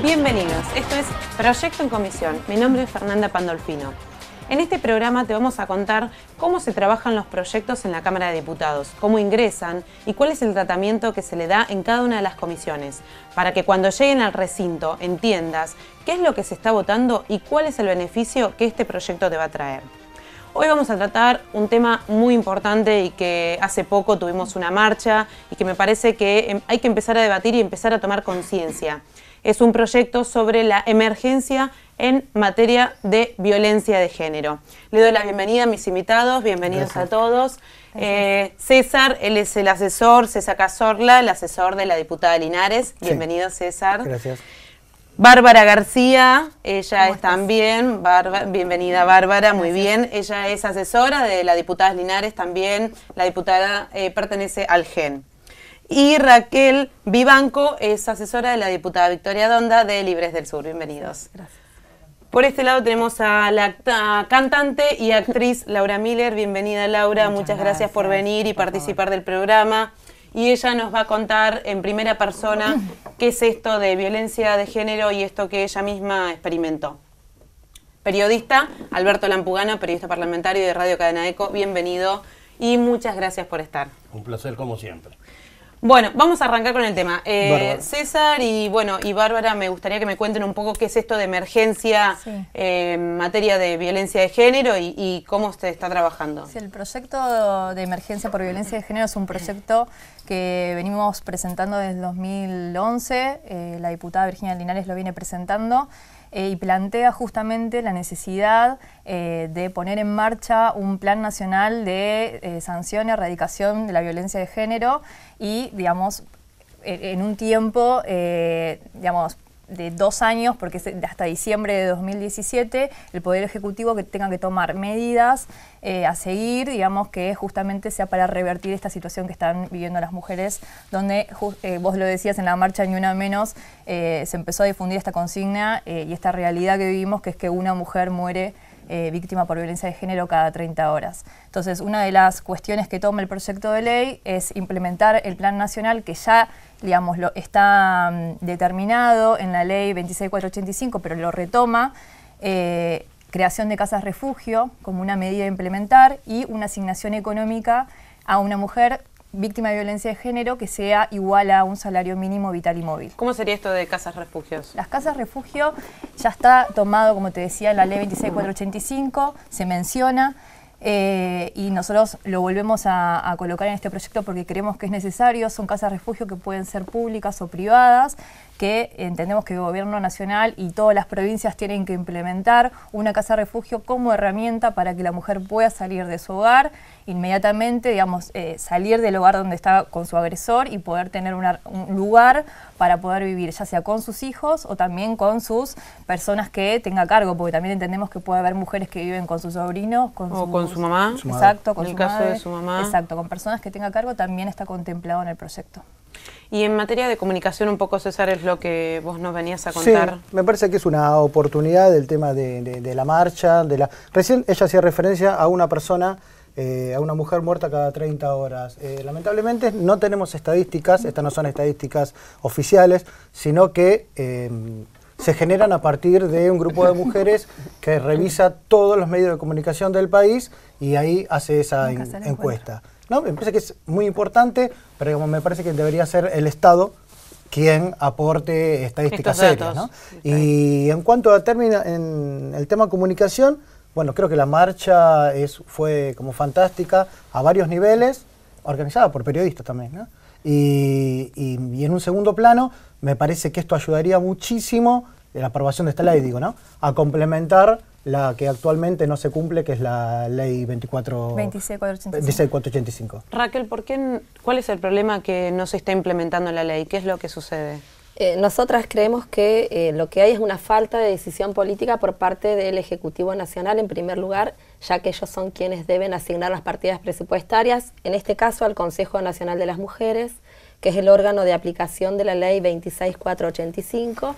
Bienvenidos, esto es Proyecto en Comisión. Mi nombre es Fernanda Pandolfino. En este programa te vamos a contar cómo se trabajan los proyectos en la Cámara de Diputados, cómo ingresan y cuál es el tratamiento que se le da en cada una de las comisiones, para que cuando lleguen al recinto entiendas qué es lo que se está votando y cuál es el beneficio que este proyecto te va a traer. Hoy vamos a tratar un tema muy importante y que hace poco tuvimos una marcha y que me parece que hay que empezar a debatir y empezar a tomar conciencia. Es un proyecto sobre la emergencia en materia de violencia de género. Le doy la bienvenida a mis invitados, bienvenidos a todos. César, él es el asesor, César Cazorla, el asesor de la diputada Linares. Bienvenido, César. Gracias. Bárbara García, ella es también, bienvenida Bárbara, muy bien. Ella es asesora de la diputada Linares también, la diputada pertenece al GEN. Y Raquel Vivanco es asesora de la diputada Victoria Donda de Libres del Sur. Bienvenidos. Gracias. Por este lado tenemos a la cantante y actriz Laura Miller. Bienvenida, Laura. Muchas gracias por venir y participar del programa. Y ella nos va a contar en primera persona qué es esto de violencia de género y esto que ella misma experimentó. Periodista, Alberto Lampugano, periodista parlamentario de Radio Cadena Eco. Bienvenido y muchas gracias por estar. Un placer como siempre. Bueno, vamos a arrancar con el tema. César y Bárbara, me gustaría que me cuenten un poco qué es esto de emergencia en materia de violencia de género y cómo usted está trabajando. Sí, el proyecto de emergencia por violencia de género es un proyecto que venimos presentando desde el 2011. La diputada Virginia Linares lo viene presentando. Y plantea justamente la necesidad de poner en marcha un plan nacional de sanción y erradicación de la violencia de género y, digamos, en un tiempo, digamos, de 2 años, porque es hasta diciembre de 2017, el Poder Ejecutivo que tenga que tomar medidas a seguir, digamos, que justamente sea para revertir esta situación que están viviendo las mujeres, donde, vos lo decías en la marcha Ni Una Menos, se empezó a difundir esta consigna y esta realidad que vivimos, que es que una mujer muere víctima por violencia de género cada 30 horas. Entonces, una de las cuestiones que toma el proyecto de ley es implementar el plan nacional que ya, digamos, está determinado en la ley 26485, pero lo retoma, creación de casas refugio como una medida a implementar y una asignación económica a una mujer víctima de violencia de género que sea igual a un salario mínimo vital y móvil. ¿Cómo sería esto de casas refugios? Las casas refugio ya está tomado, como te decía, en la ley 26485, se menciona y nosotros lo volvemos a colocar en este proyecto porque creemos que es necesario. Son casas refugio que pueden ser públicas o privadas, que entendemos que el gobierno nacional y todas las provincias tienen que implementar una casa refugio como herramienta para que la mujer pueda salir de su hogar inmediatamente, digamos, salir del hogar donde está con su agresor y poder tener un lugar para poder vivir, ya sea con sus hijos o también con sus personas que tenga a cargo, porque también entendemos que puede haber mujeres que viven con sus sobrinos, con su mamá. Exacto, con en su el caso madre, de su mamá. Exacto, con personas que tenga a cargo también está contemplado en el proyecto. Y en materia de comunicación, un poco, César, es lo que vos nos venías a contar. Sí, me parece que es una oportunidad del tema de la marcha. Recién ella hacía referencia a una persona, a una mujer muerta cada 30 horas. Lamentablemente no tenemos estadísticas, estas no son estadísticas oficiales, sino que se generan a partir de un grupo de mujeres que revisa todos los medios de comunicación del país y ahí hace esa encuesta. ¿No? Me parece que es muy importante, pero me parece que debería ser el Estado quien aporte estadísticas serias, ¿no? Y en cuanto a en el tema comunicación, bueno, creo que la marcha fue como fantástica a varios niveles, organizada por periodistas también, ¿no? Y en un segundo plano, me parece que esto ayudaría muchísimo, la aprobación de esta ley, digo, ¿no?, a complementar la que actualmente no se cumple, que es la ley 26485. Raquel, ¿cuál es el problema que no se está implementando la ley? ¿Qué es lo que sucede? Nosotras creemos que lo que hay es una falta de decisión política por parte del Ejecutivo Nacional, en primer lugar, ya que ellos son quienes deben asignar las partidas presupuestarias, en este caso al Consejo Nacional de las Mujeres, que es el órgano de aplicación de la ley 26485.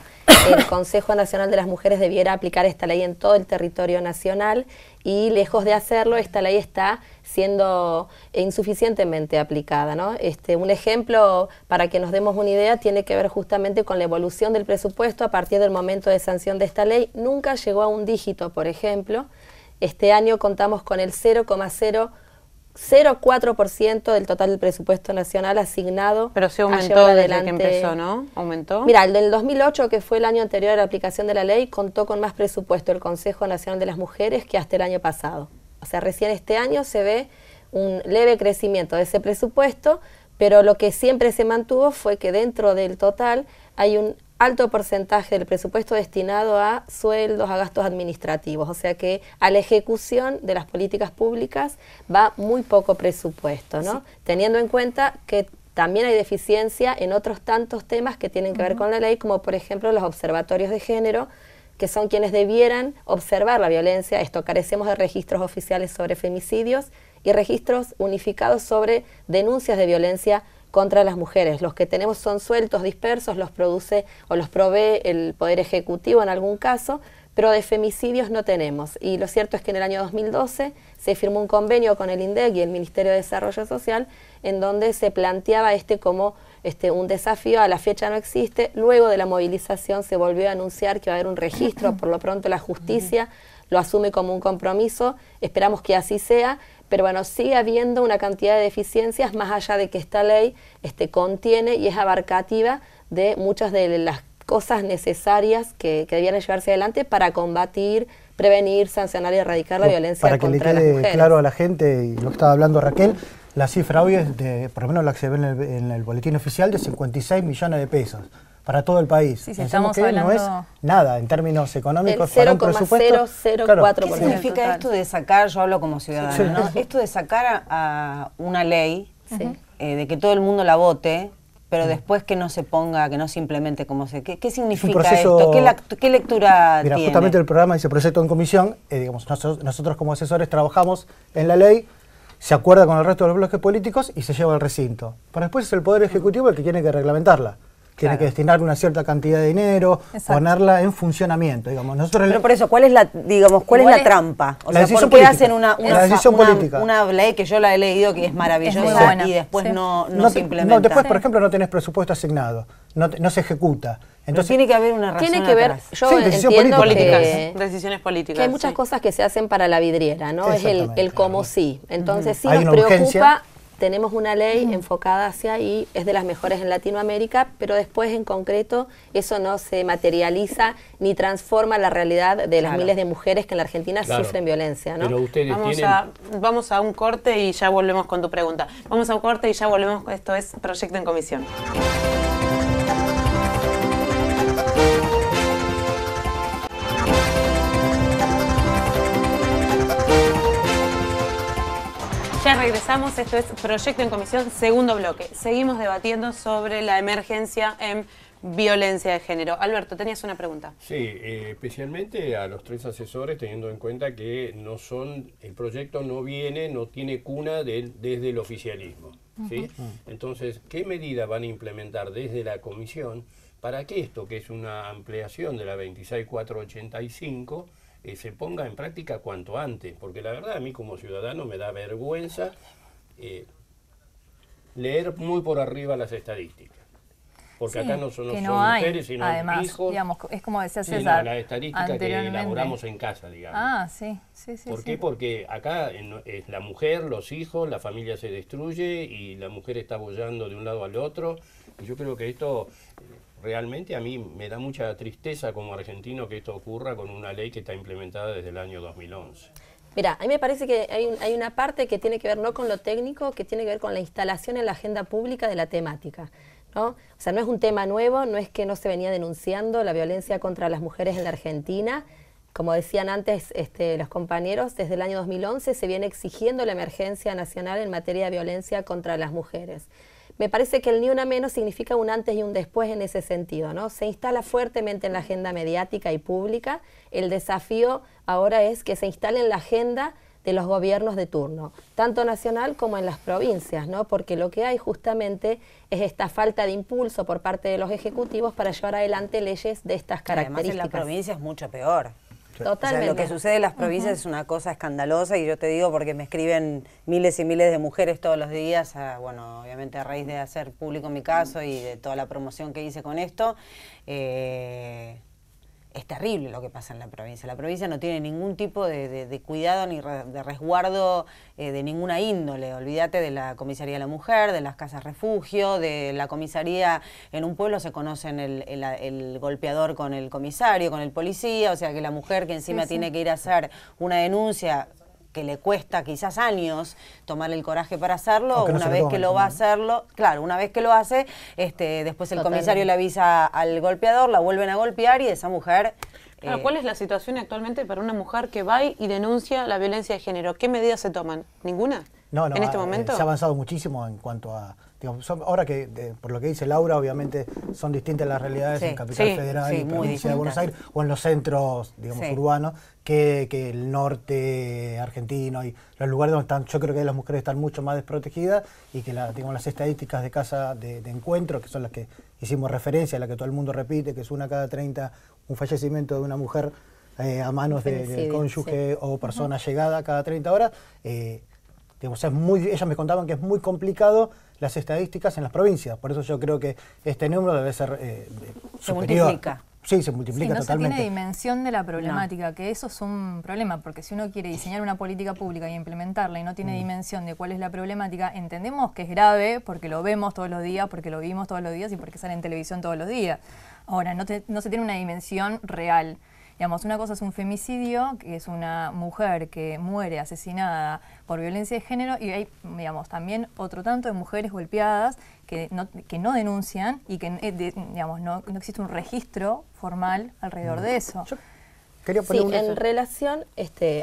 El Consejo Nacional de las Mujeres debiera aplicar esta ley en todo el territorio nacional y lejos de hacerlo, esta ley está siendo insuficientemente aplicada, ¿no? Un ejemplo, para que nos demos una idea, tiene que ver justamente con la evolución del presupuesto a partir del momento de sanción de esta ley. Nunca llegó a un dígito, por ejemplo. Este año contamos con el 0,004% del total del presupuesto nacional asignado. Pero se a aumentó llevar desde adelante. que empezó, ¿no? ¿Aumentó? Mira, el del 2008, que fue el año anterior a la aplicación de la ley, contó con más presupuesto el Consejo Nacional de las Mujeres que hasta el año pasado. O sea, recién este año se ve un leve crecimiento de ese presupuesto, pero lo que siempre se mantuvo fue que dentro del total hay un alto porcentaje del presupuesto destinado a sueldos, a gastos administrativos, o sea que a la ejecución de las políticas públicas va muy poco presupuesto, ¿no? Sí. Teniendo en cuenta que también hay deficiencia en otros tantos temas que tienen que ver con la ley, como por ejemplo los observatorios de género, que son quienes debieran observar la violencia. Esto, carecemos de registros oficiales sobre femicidios y registros unificados sobre denuncias de violencia contra las mujeres. Los que tenemos son sueltos, dispersos, los produce o los provee el Poder Ejecutivo en algún caso, pero de femicidios no tenemos. Y lo cierto es que en el año 2012 se firmó un convenio con el INDEC y el Ministerio de Desarrollo Social en donde se planteaba como un desafío. A la fecha no existe. Luego de la movilización se volvió a anunciar que va a haber un registro. Por lo pronto la justicia lo asume como un compromiso. Esperamos que así sea. Pero bueno, sigue habiendo una cantidad de deficiencias más allá de que esta ley contiene y es abarcativa de muchas de las cosas necesarias que debían llevarse adelante para combatir, prevenir, sancionar y erradicar la violencia contra las mujeres. Para que le quede claro a la gente, y lo que estaba hablando Raquel, la cifra hoy es por lo menos la que se ve en el boletín oficial, de 56 millones de pesos para todo el país. Sí, Pensamos que hablando... no es nada en términos económicos para un presupuesto. Claro. ¿Qué significa esto de sacar, yo hablo como ciudadana, ¿no? Esto de sacar a una ley, de que todo el mundo la vote, pero después que no se ponga, que no se implemente como se... ¿Qué significa esto? ¿Qué lectura Mira, tiene? justamente el programa dice proyecto en comisión, digamos, nosotros como asesores trabajamos en la ley, se acuerda con el resto de los bloques políticos y se lleva al recinto. Pero después es el Poder Ejecutivo el que tiene que reglamentarla. Tiene que destinar una cierta cantidad de dinero, ponerla en funcionamiento, digamos. Nosotros pero por eso, ¿cuál es la trampa? O sea, ¿por qué hacen una ley que yo la he leído que es maravillosa y después no se implementa? Después, por ejemplo, no tenés presupuesto asignado, no se ejecuta. Entonces, tiene que haber una razón tiene que ver, atrás. yo entiendo decisiones políticas. Que hay muchas cosas que se hacen para la vidriera, ¿no? Es el como sí. Entonces sí hay nos una preocupa. urgencia. Tenemos una ley enfocada hacia ahí, es de las mejores en Latinoamérica, pero después en concreto eso no se materializa ni transforma la realidad de las miles de mujeres que en la Argentina sufren violencia, ¿no? Pero ustedes vamos a un corte y ya volvemos con tu pregunta. Vamos a un corte y ya volvemos. Esto es Proyecto en Comisión. Ya regresamos, esto es Proyecto en Comisión, segundo bloque. Seguimos debatiendo sobre la emergencia en violencia de género. Alberto, tenías una pregunta. Sí, especialmente a los tres asesores, teniendo en cuenta que el proyecto no tiene cuna desde el oficialismo, ¿sí? Entonces, ¿qué medidas van a implementar desde la comisión para que esto, que es una ampliación de la 26485, se ponga en práctica cuanto antes? Porque la verdad a mí como ciudadano me da vergüenza leer muy por arriba las estadísticas. Porque acá no son mujeres, sino además, hijos. Digamos, es como decía César, la estadística que elaboramos en casa, digamos. Sí. ¿Por qué? Porque acá es la mujer, los hijos, la familia se destruye y la mujer está boyando de un lado al otro. Y yo creo que esto... Realmente a mí me da mucha tristeza como argentino que esto ocurra con una ley que está implementada desde el año 2011. Mira, a mí me parece que hay una parte que tiene que ver no con lo técnico, que tiene que ver con la instalación en la agenda pública de la temática, ¿no? O sea, no es un tema nuevo, no es que no se venía denunciando la violencia contra las mujeres en la Argentina. Como decían antes los compañeros, desde el año 2011 se viene exigiendo la emergencia nacional en materia de violencia contra las mujeres. Me parece que el ni una menos significa un antes y un después en ese sentido, ¿no? Se instala fuertemente en la agenda mediática y pública. El desafío ahora es que se instale en la agenda de los gobiernos de turno, tanto nacional como en las provincias, ¿no? Porque lo que hay justamente es esta falta de impulso por parte de los ejecutivos para llevar adelante leyes de estas características. Además en la provincia es mucho peor. Totalmente. O sea, lo que sucede en las provincias es una cosa escandalosa, y yo te digo porque me escriben miles y miles de mujeres todos los días, bueno, obviamente a raíz de hacer público mi caso y de toda la promoción que hice con esto. Es terrible lo que pasa en la provincia. La provincia no tiene ningún tipo de cuidado ni de resguardo de ninguna índole. Olvídate de la comisaría de la mujer, de las casas refugio, de la comisaría. En un pueblo se conocen el golpeador con el comisario, con el policía, o sea que la mujer que encima tiene que ir a hacer una denuncia que le cuesta quizás años tomar el coraje para hacerlo, una vez que lo va a hacerlo, claro, una vez que lo hace, después el comisario le avisa al golpeador, la vuelven a golpear y esa mujer... ¿Cuál es la situación actualmente para una mujer que va y denuncia la violencia de género? ¿Qué medidas se toman? ¿Ninguna? No, ¿En este momento? Se ha avanzado muchísimo en cuanto a... Digamos, ahora que, por lo que dice Laura, obviamente son distintas las realidades en Capital Federal y provincia de Buenos Aires, o en los centros, digamos, urbanos, que el norte argentino y los lugares donde están, yo creo que las mujeres están mucho más desprotegidas, y que digamos, las estadísticas de casa de encuentro, que son las que hicimos referencia, la que todo el mundo repite, que es una cada 30, un fallecimiento de una mujer a manos del cónyuge o persona llegada cada 30 horas, digamos, ellas me contaban que es muy complicado las estadísticas en las provincias, por eso yo creo que este número debe ser se superior. Multiplica. Sí, se multiplica totalmente. No se tiene dimensión de la problemática, que eso es un problema, porque si uno quiere diseñar una política pública y implementarla y no tiene dimensión de cuál es la problemática, entendemos que es grave porque lo vemos todos los días, porque lo vivimos todos los días y porque sale en televisión todos los días. Ahora, no se tiene una dimensión real. Digamos, una cosa es un femicidio, que es una mujer que muere asesinada por violencia de género, y hay, digamos, también otro tanto de mujeres golpeadas que no denuncian y que digamos, no existe un registro formal alrededor de eso. Yo quería poner en relación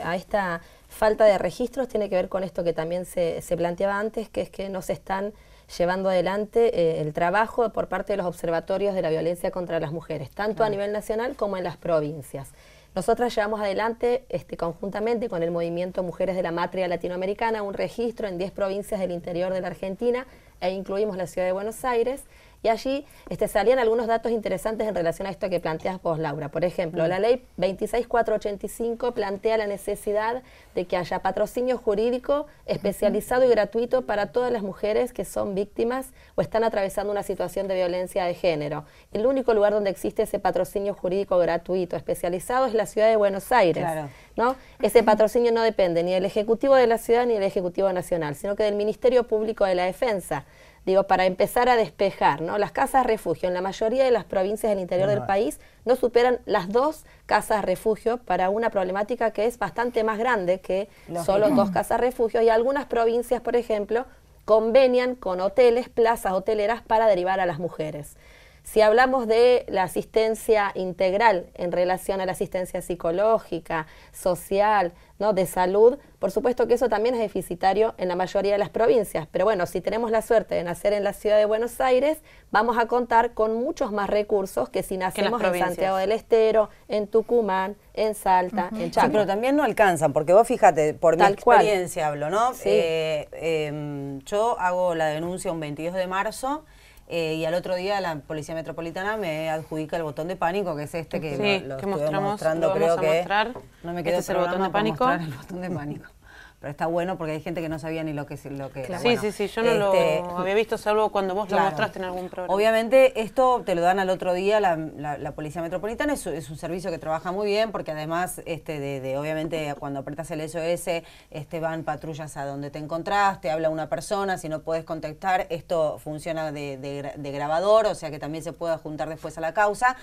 a esta falta de registros tiene que ver con esto que también se planteaba antes, que es que no se están llevando adelante el trabajo por parte de los observatorios de la violencia contra las mujeres, tanto a nivel nacional como en las provincias. Nosotras llevamos adelante conjuntamente con el movimiento Mujeres de la Matria Latinoamericana un registro en 10 provincias del interior de la Argentina, e incluimos la ciudad de Buenos Aires, y allí salían algunos datos interesantes en relación a esto que planteas vos, Laura. Por ejemplo, la ley 26485 plantea la necesidad de que haya patrocinio jurídico especializado y gratuito para todas las mujeres que son víctimas o están atravesando una situación de violencia de género. El único lugar donde existe ese patrocinio jurídico gratuito especializado es la ciudad de Buenos Aires. Claro. ¿No? Ese patrocinio no depende ni del Ejecutivo de la ciudad ni del Ejecutivo Nacional, sino que del Ministerio Público de la Defensa. Digo, para empezar a despejar, ¿no? Las casas refugio en la mayoría de las provincias del interior del país no superan las 2 casas refugio para una problemática que es bastante más grande que solo 2 casas refugio, y algunas provincias, por ejemplo, convenian con hoteles, plazas hoteleras para derivar a las mujeres. Si hablamos de la asistencia integral en relación a la asistencia psicológica, social, ¿no? De salud, por supuesto que eso también es deficitario en la mayoría de las provincias. Pero bueno, si tenemos la suerte de nacer en la ciudad de Buenos Aires, vamos a contar con muchos más recursos que si nacemos en Santiago del Estero, en Tucumán, en Salta, en Chaco. Sí, pero también no alcanzan, porque vos fíjate, por mi experiencia hablo, ¿no? Sí. Yo hago la denuncia un 22 de marzo, y al otro día la Policía Metropolitana me adjudica el botón de pánico, que es este que lo estuve mostrando, creo que no me quedó el botón de pánico. El botón de pánico. Pero está bueno porque hay gente que no sabía ni lo que era. Claro. Bueno, sí, yo no lo había visto, salvo cuando vos lo mostraste en algún programa. Obviamente esto te lo dan al otro día la Policía Metropolitana, es un servicio que trabaja muy bien, porque además obviamente cuando apretas el SOS van patrullas a donde te encontrás, te habla una persona, si no puedes contactar, esto funciona de grabador, o sea que también se puede juntar después a la causa.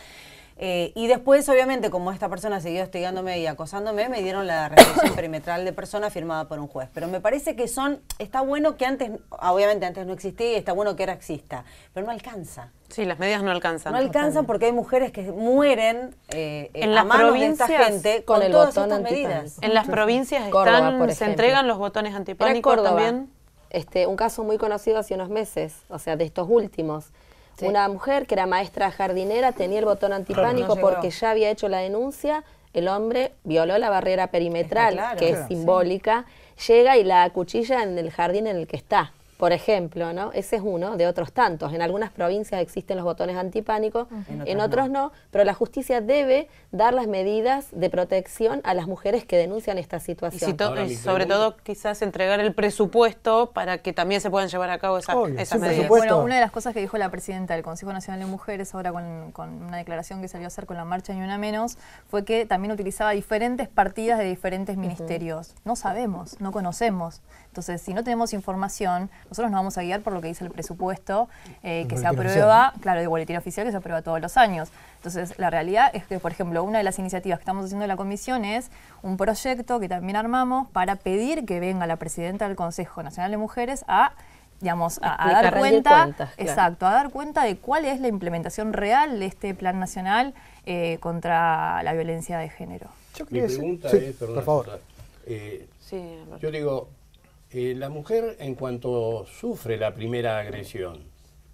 Y después, obviamente, como esta persona siguió hostigándome y acosándome, me dieron la restricción perimetral de persona firmada por un juez. Pero me parece que está bueno que antes, obviamente antes no existía, y está bueno que ahora exista, pero no alcanza. Sí, las medidas no alcanzan. No alcanzan porque hay mujeres que mueren en a las manos provincias, de esta gente con el todas botón estas medidas. En las provincias Córdoba, por se ejemplo. entregan los botones antipánico también. Un caso muy conocido hace unos meses, o sea, de estos últimos. Sí. Una mujer que era maestra jardinera tenía el botón antipánico porque ya había hecho la denuncia, el hombre violó la barrera perimetral, claro, que es simbólica, llega y la acuchilla en el jardín en el que está. Por ejemplo, ¿no? Ese es uno de otros tantos. En algunas provincias existen los botones antipánico, en otros no, pero la justicia debe dar las medidas de protección a las mujeres que denuncian esta situación. Y sobre todo quizás entregar el presupuesto para que también se puedan llevar a cabo esas medidas. Bueno, una de las cosas que dijo la presidenta del Consejo Nacional de Mujeres ahora con una declaración que salió a hacer con la marcha Ni Una Menos, fue que también utilizaba diferentes partidas de diferentes ministerios. No sabemos, no conocemos. Entonces, si no tenemos información, nosotros nos vamos a guiar por lo que dice el presupuesto que se aprueba, claro, de boletín oficial, que se aprueba todos los años. Entonces, la realidad es que, por ejemplo, una de las iniciativas que estamos haciendo en la comisión es un proyecto que también armamos para pedir que venga la presidenta del Consejo Nacional de Mujeres a, digamos, a dar cuenta, cuentas, claro. Exacto, a dar cuenta de cuál es la implementación real de este plan nacional contra la violencia de género. Mi pregunta es, perdón, por favor. Yo digo, la mujer en cuanto sufre la primera agresión,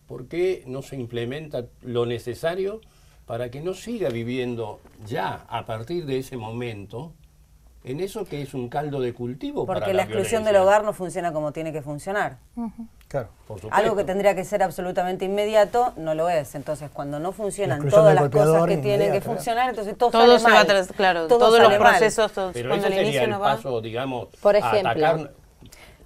¿por qué no se implementa lo necesario para que no siga viviendo ya a partir de ese momento en eso que es un caldo de cultivo para la violencia? Porque la exclusión del hogar no funciona como tiene que funcionar. Claro. Por supuesto. Algo que tendría que ser absolutamente inmediato, no lo es. Entonces, cuando no funcionan todas las cosas que tienen que funcionar, entonces todo sale se mal. Va claro, todos los procesos, pero cuando ese el inicio sería no el va. paso, digamos, por a ejemplo, atacar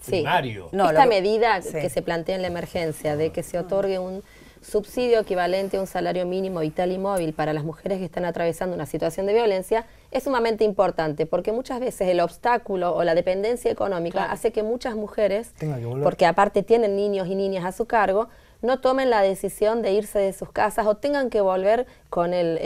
primario. No, esta medida que se plantea en la emergencia de que se otorgue un subsidio equivalente a un salario mínimo vital y móvil para las mujeres que están atravesando una situación de violencia es sumamente importante, porque muchas veces el obstáculo o la dependencia económica hace que muchas mujeres, porque aparte tienen niños y niñas a su cargo, no tomen la decisión de irse de sus casas o tengan que volver con el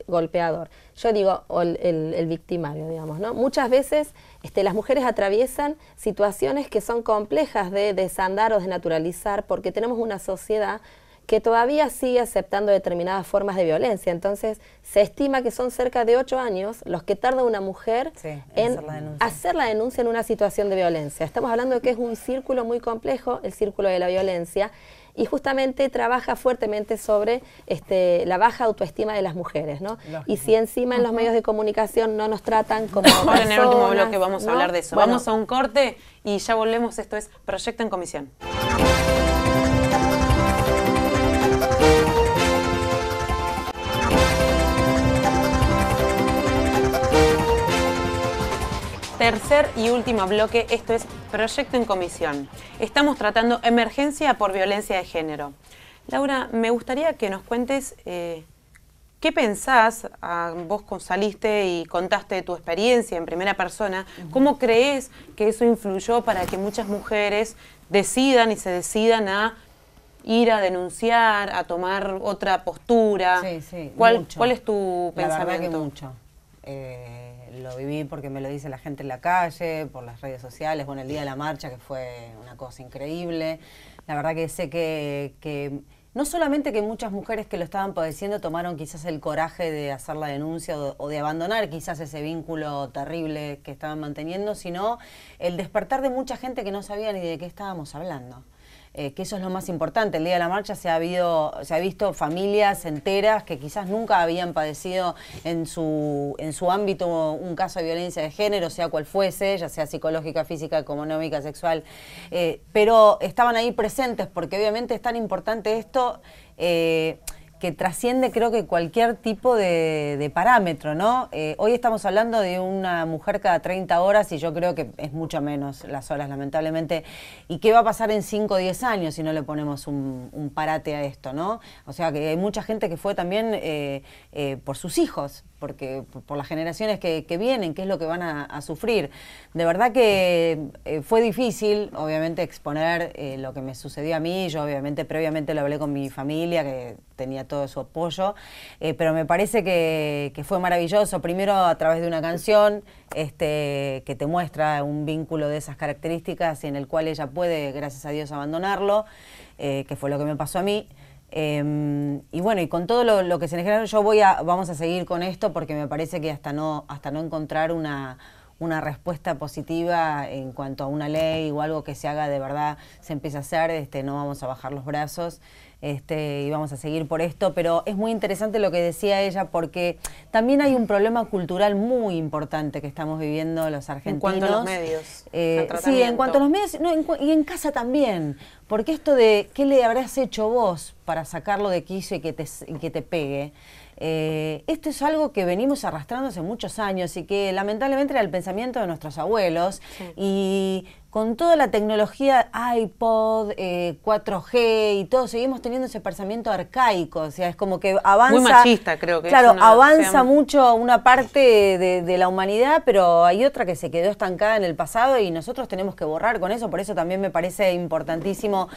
golpeador. Yo digo, o el victimario, digamos, ¿no? Muchas veces las mujeres atraviesan situaciones que son complejas de desandar o desnaturalizar porque tenemos una sociedad que todavía sigue aceptando determinadas formas de violencia. Entonces, se estima que son cerca de 8 años los que tarda una mujer en hacer la denuncia en una situación de violencia. Estamos hablando de que es un círculo muy complejo, el círculo de la violencia, y justamente trabaja fuertemente sobre la baja autoestima de las mujeres, ¿no? Y si encima en los medios de comunicación no nos tratan como personas, en el último bloque vamos a hablar de eso. Bueno, vamos a un corte y ya volvemos. Esto es Proyecto en Comisión. Tercer y último bloque, esto es Proyecto en Comisión. Estamos tratando emergencia por violencia de género. Laura, me gustaría que nos cuentes qué pensás, vos saliste y contaste tu experiencia en primera persona, ¿cómo crees que eso influyó para que muchas mujeres decidan y se decidan a ir a denunciar, a tomar otra postura? ¿Cuál es tu pensamiento? La verdad que mucho. Lo viví porque me lo dice la gente en la calle, por las redes sociales, bueno, el día de la marcha, que fue una cosa increíble. La verdad que sé que no solamente que muchas mujeres que lo estaban padeciendo tomaron quizás el coraje de hacer la denuncia o de abandonar quizás ese vínculo terrible que estaban manteniendo, sino el despertar de mucha gente que no sabía ni de qué estábamos hablando. Que eso es lo más importante. El día de la marcha se ha visto familias enteras que quizás nunca habían padecido en su ámbito un caso de violencia de género, sea cual fuese, ya sea psicológica, física, económica, sexual, pero estaban ahí presentes porque obviamente es tan importante esto que trasciende, creo que cualquier tipo de parámetro, ¿no? Hoy estamos hablando de una mujer cada 30 horas y yo creo que es mucho menos las horas, lamentablemente. ¿Y qué va a pasar en 5 o 10 años si no le ponemos un parate a esto, ¿no? O sea, que hay mucha gente que fue también por sus hijos, porque por las generaciones que vienen, qué es lo que van a sufrir. De verdad que fue difícil, obviamente, exponer lo que me sucedió a mí. Yo, obviamente, previamente lo hablé con mi familia, que tenía todo su apoyo, pero me parece que fue maravilloso. Primero, a través de una canción que te muestra un vínculo de esas características y en el cual ella puede, gracias a Dios, abandonarlo, que fue lo que me pasó a mí. Y bueno, y con todo lo que se genera, vamos a seguir con esto porque me parece que hasta no encontrar una respuesta positiva en cuanto a una ley o algo que se haga de verdad, se empiece a hacer, no vamos a bajar los brazos. y vamos a seguir por esto, pero es muy interesante lo que decía ella porque también hay un problema cultural muy importante que estamos viviendo los argentinos. En cuanto a los medios. Sí, en cuanto a los medios y en casa también, porque esto de qué le habrás hecho vos para sacarlo de quicio y que te pegue. Esto es algo que venimos arrastrando hace muchos años y que lamentablemente era el pensamiento de nuestros abuelos. Sí. Y con toda la tecnología iPod, 4G y todo, seguimos teniendo ese pensamiento arcaico. O sea, es como que avanza... Muy machista, creo que claro, es avanza mucho una parte de la humanidad, pero hay otra que se quedó estancada en el pasado y nosotros tenemos que borrar con eso. Por eso también me parece importantísimo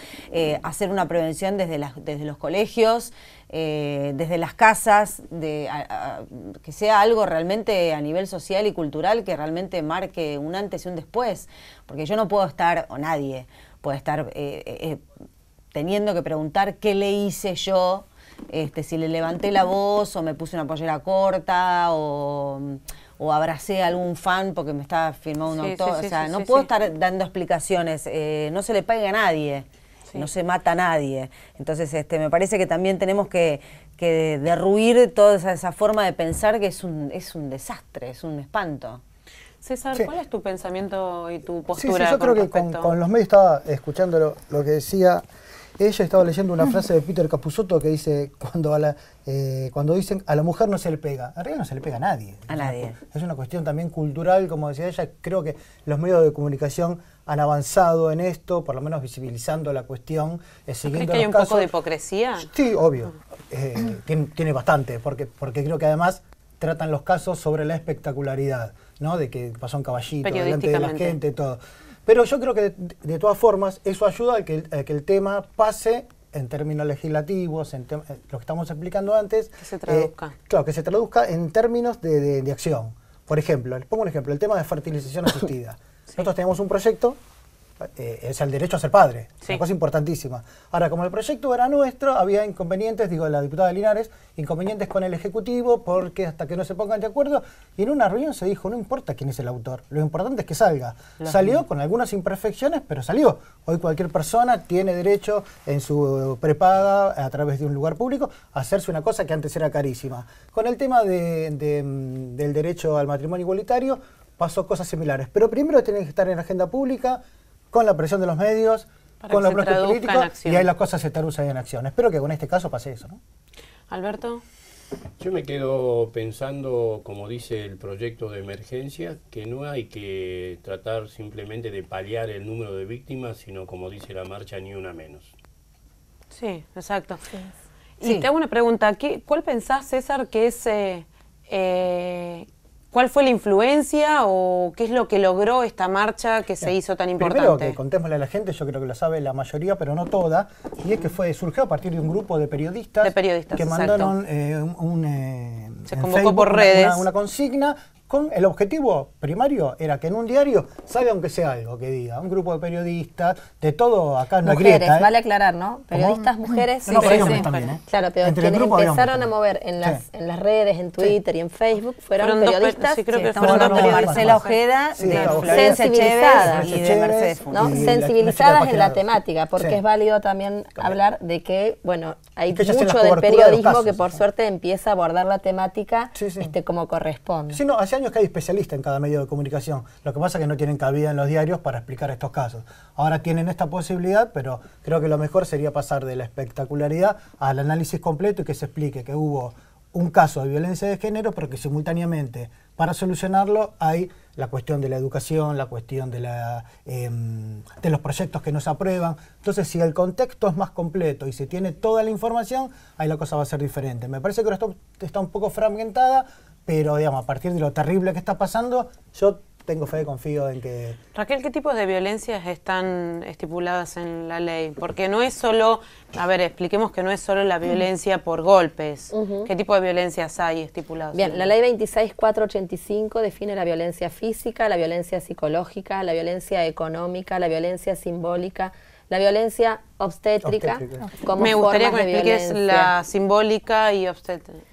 hacer una prevención desde los colegios, desde las casas, que sea algo realmente a nivel social y cultural que realmente marque un antes y un después, porque yo no puedo estar, o nadie puede estar teniendo que preguntar qué le hice yo, si le levanté la voz o me puse una pollera corta o abracé a algún fan porque me estaba filmando un autor, no puedo estar dando explicaciones, no se le paga a nadie. Sí. No se mata a nadie. Entonces me parece que también tenemos que derruir toda esa forma de pensar que es un desastre, es un espanto. César, ¿cuál es tu pensamiento y tu postura? Yo creo que con los medios estaba escuchando lo que decía ella, estaba leyendo una frase de Peter Capusotto que dice cuando dicen a la mujer no se le pega, en realidad no se le pega a nadie. A nadie. Es una cuestión también cultural, como decía ella, creo que los medios de comunicación han avanzado en esto, por lo menos visibilizando la cuestión, siguiendo ¿Crees que hay un poco de hipocresía? Sí, obvio, tiene bastante, porque creo que además tratan los casos sobre la espectacularidad, ¿no? De que pasó un caballito delante de la gente, todo. Pero yo creo que de todas formas eso ayuda a que el tema pase en términos legislativos, lo que estamos explicando antes. Que se traduzca. Claro, que se traduzca en términos de acción. Por ejemplo, les pongo un ejemplo, el tema de fertilización asistida. Sí. Nosotros tenemos un proyecto, es el derecho a ser padre, una cosa importantísima. Ahora, como el proyecto era nuestro, había inconvenientes, digo, la diputada Linares, inconvenientes con el Ejecutivo, porque hasta que no se pongan de acuerdo, y en una reunión se dijo, no importa quién es el autor, lo importante es que salga. Salió con algunas imperfecciones, pero salió. Hoy cualquier persona tiene derecho en su prepaga, a través de un lugar público, a hacerse una cosa que antes era carísima. Con el tema del derecho al matrimonio igualitario, pasó cosas similares. Pero primero tiene que estar en la agenda pública, con la presión de los medios, con los bloques políticos, y ahí las cosas se traducen en acción. Espero que con este caso pase eso, ¿no? Alberto. Yo me quedo pensando, como dice el proyecto de emergencia, que no hay que tratar simplemente de paliar el número de víctimas, sino, como dice la marcha, ni una menos. Sí, exacto. Sí. Y te hago una pregunta, ¿cuál pensás, César, que es... ¿Cuál fue la influencia o qué es lo que logró esta marcha que se hizo tan importante? Primero que contémosle a la gente, yo creo que lo sabe la mayoría, pero no toda, y es que surgió a partir de un grupo de periodistas que mandaron se convocó por redes una consigna con el objetivo primario era que en un diario salga aunque sea algo que diga, un grupo de periodistas, de todo, acá no hay grieta. Vale aclarar, ¿no? Periodistas, mujeres. No, pero también, Claro, pero quienes empezaron a mover en las redes, en Twitter y en Facebook fueron periodistas. Sí, creo que estamos hablando de Marcela Ojeda, de Florencia Chévez y de Mercedes Funes. ¿No? Sensibilizadas en la temática, porque es válido también hablar de que, bueno, hay mucho del periodismo que por suerte empieza a abordar la temática como corresponde. Sí, no, hace años que hay especialistas en cada medio de comunicación. Lo que pasa es que no tienen cabida en los diarios para explicar estos casos. Ahora tienen esta posibilidad, pero creo que lo mejor sería pasar de la espectacularidad al análisis completo y que se explique que hubo un caso de violencia de género, pero que simultáneamente, para solucionarlo, hay la cuestión de la educación, la cuestión de los proyectos que no se aprueban. Entonces, si el contexto es más completo y se tiene toda la información, ahí la cosa va a ser diferente. Me parece que ahora está un poco fragmentada, pero digamos, a partir de lo terrible que está pasando, yo tengo fe y confío en que... Raquel, ¿qué tipos de violencias están estipuladas en la ley? Porque no es solo, a ver, expliquemos que no es solo la violencia por golpes. ¿Qué tipo de violencias hay estipuladas? Bien, la ley 26.485 define la violencia física, la violencia psicológica, la violencia económica, la violencia simbólica, la violencia obstétrica. Como me gustaría que me expliques la simbólica y obstétrica.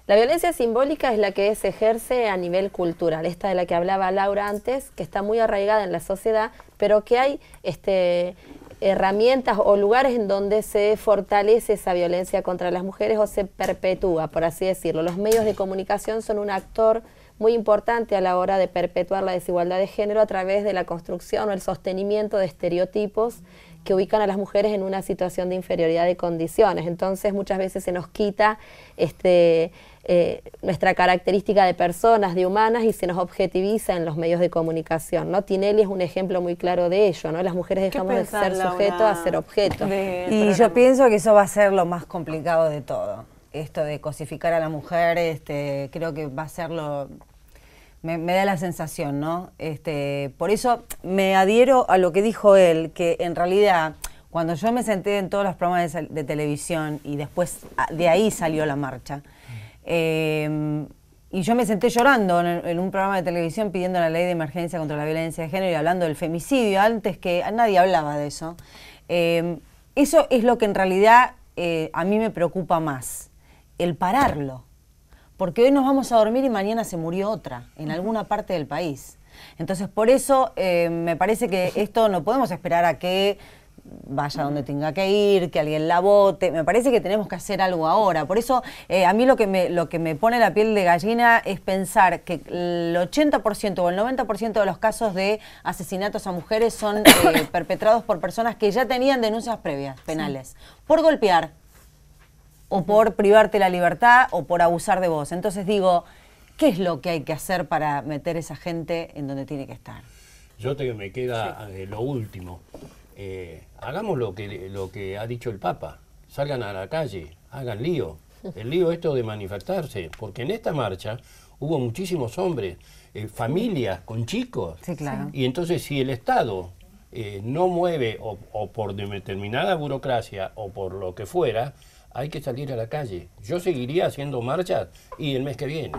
La violencia simbólica es la que se ejerce a nivel cultural, esta de la que hablaba Laura antes, que está muy arraigada en la sociedad, pero que hay herramientas o lugares en donde se fortalece esa violencia contra las mujeres o se perpetúa, por así decirlo. Los medios de comunicación son un actor muy importante a la hora de perpetuar la desigualdad de género a través de la construcción o el sostenimiento de estereotipos que ubican a las mujeres en una situación de inferioridad de condiciones. Entonces muchas veces se nos quita nuestra característica de personas, de humanas, y se nos objetiviza en los medios de comunicación, ¿no? Tinelli es un ejemplo muy claro de ello, ¿no? Las mujeres dejamos de ser sujeto a ser objeto. Y yo pienso que eso va a ser lo más complicado de todo. Esto de cosificar a la mujer, creo que va a ser lo... Me da la sensación, ¿no? Por eso me adhiero a lo que dijo él, que en realidad cuando yo me senté en todos los programas de televisión y después de ahí salió la marcha, y yo me senté llorando en un programa de televisión pidiendo la ley de emergencia contra la violencia de género y hablando del femicidio, antes que nadie hablaba de eso. Eso es lo que en realidad a mí me preocupa más, el pararlo. Porque hoy nos vamos a dormir y mañana se murió otra, en alguna parte del país. Entonces, por eso me parece que esto no podemos esperar a que vaya donde tenga que ir, que alguien la vote. Me parece que tenemos que hacer algo ahora. Por eso, a mí lo que me pone la piel de gallina es pensar que el 80% o el 90% de los casos de asesinatos a mujeres son perpetrados por personas que ya tenían denuncias previas, penales, por golpear, o por privarte la libertad, o por abusar de vos. Entonces digo, ¿qué es lo que hay que hacer para meter esa gente en donde tiene que estar? Me queda lo último. Hagamos lo que ha dicho el Papa. Salgan a la calle, hagan lío. El lío esto de manifestarse, porque en esta marcha hubo muchísimos hombres, familias con chicos. Sí, claro. Y entonces si el Estado no mueve, o por determinada burocracia, o por lo que fuera, hay que salir a la calle. Yo seguiría haciendo marchas y el mes que viene.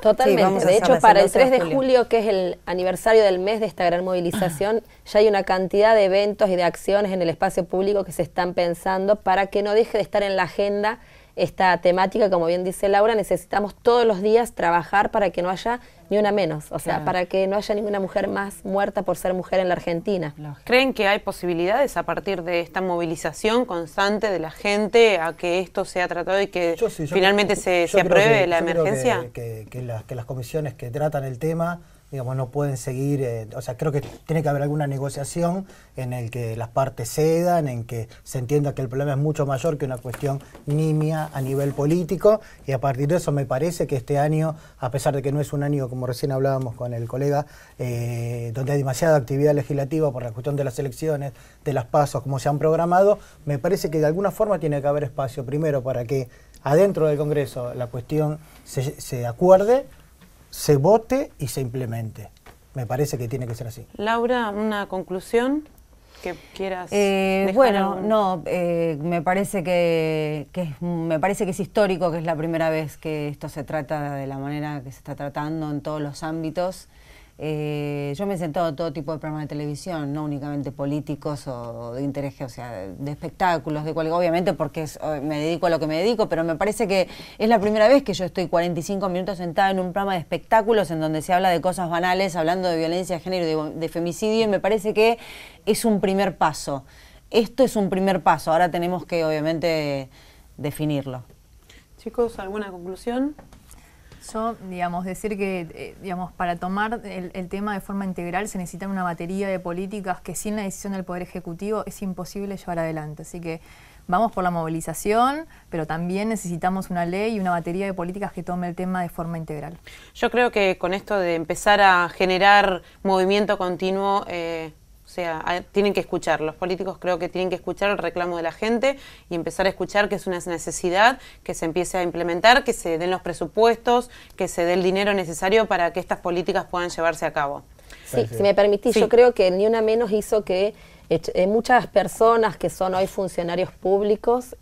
Totalmente. De hecho, para el 3 de julio, que es el aniversario del mes de esta gran movilización, ya hay una cantidad de eventos y de acciones en el espacio público que se están pensando para que no deje de estar en la agenda esta temática. Como bien dice Laura, necesitamos todos los días trabajar para que no haya ni una menos, o sea, para que no haya ninguna mujer más muerta por ser mujer en la Argentina. ¿Creen que hay posibilidades a partir de esta movilización constante de la gente a que esto sea tratado y que finalmente se apruebe la emergencia? Que las comisiones que tratan el tema, digamos, no pueden seguir, o sea, creo que tiene que haber alguna negociación en el que las partes cedan, en que se entienda que el problema es mucho mayor que una cuestión nimia a nivel político, y a partir de eso me parece que este año, a pesar de que no es un año, como recién hablábamos con el colega, donde hay demasiada actividad legislativa por la cuestión de las elecciones, de las pasos, como se han programado, me parece que de alguna forma tiene que haber espacio, primero, para que adentro del Congreso la cuestión se acuerde, se vote y se implemente. Me parece que tiene que ser así. Laura, ¿una conclusión que quieras dejar? Bueno, me parece que es histórico, que es la primera vez que esto se trata de la manera que se está tratando en todos los ámbitos. Yo me he sentado en todo tipo de programas de televisión, no únicamente políticos o de interés, o sea, de espectáculos, de cualquier, obviamente porque me dedico a lo que me dedico, pero me parece que es la primera vez que yo estoy 45 minutos sentada en un programa de espectáculos en donde se habla de cosas banales, hablando de violencia de género y de femicidio, y me parece que es un primer paso. Esto es un primer paso, ahora tenemos que obviamente definirlo. Chicos, ¿alguna conclusión? Yo, decir que, para tomar el tema de forma integral se necesita una batería de políticas que sin la decisión del Poder Ejecutivo es imposible llevar adelante. Así que vamos por la movilización, pero también necesitamos una ley y una batería de políticas que tome el tema de forma integral. Yo creo que con esto de empezar a generar movimiento continuo, tienen que escuchar, los políticos creo que tienen que escuchar el reclamo de la gente y empezar a escuchar que es una necesidad, que se empiece a implementar, que se den los presupuestos, que se dé el dinero necesario para que estas políticas puedan llevarse a cabo. Sí, si me permitís, yo creo que Ni Una Menos hizo que muchas personas que son hoy funcionarios públicos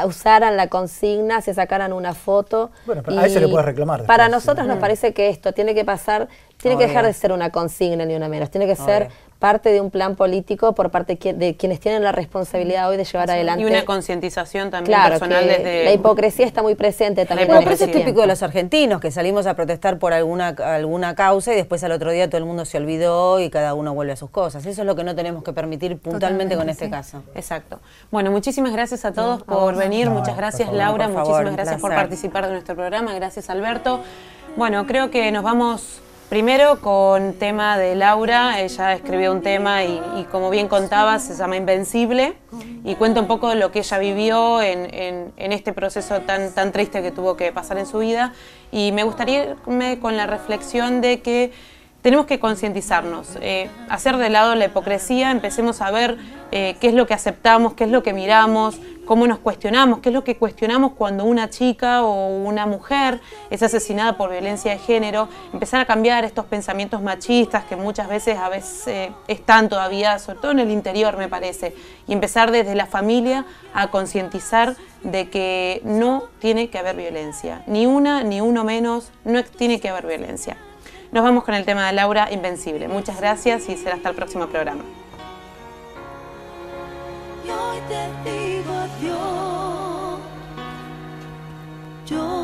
usaran la consigna, se sacaran una foto. Bueno, pero a eso le puedes reclamar. Para nosotros nos parece que esto tiene que pasar, tiene que dejar de ser una consigna Ni Una Menos, tiene que ser parte de un plan político por parte de quienes tienen la responsabilidad hoy de llevar adelante. Y una concientización también claro, personal desde... La hipocresía está muy presente también. Bueno, pero eso es típico de los argentinos, que salimos a protestar por alguna causa y después al otro día todo el mundo se olvidó y cada uno vuelve a sus cosas. Eso es lo que no tenemos que permitir puntualmente con este caso. Exacto. Bueno, muchísimas gracias a todos por venir. Muchas gracias, Laura. Muchísimas gracias por participar de nuestro programa. Gracias, Alberto. Bueno, creo que nos vamos... Primero con tema de Laura, ella escribió un tema y como bien contaba, se llama Invencible y cuenta un poco de lo que ella vivió en este proceso tan triste que tuvo que pasar en su vida. Y me gustaría irme con la reflexión de que tenemos que concientizarnos, hacer de lado la hipocresía, empecemos a ver qué es lo que aceptamos, qué es lo que miramos, cómo nos cuestionamos, qué es lo que cuestionamos cuando una chica o una mujer es asesinada por violencia de género, empezar a cambiar estos pensamientos machistas que muchas veces están todavía, sobre todo en el interior me parece, y empezar desde la familia a concientizar de que no tiene que haber violencia, ni una ni uno menos, no tiene que haber violencia. Nos vamos con el tema de Laura, Invencible. Muchas gracias y será hasta el próximo programa. Y hoy te digo adiós. Yo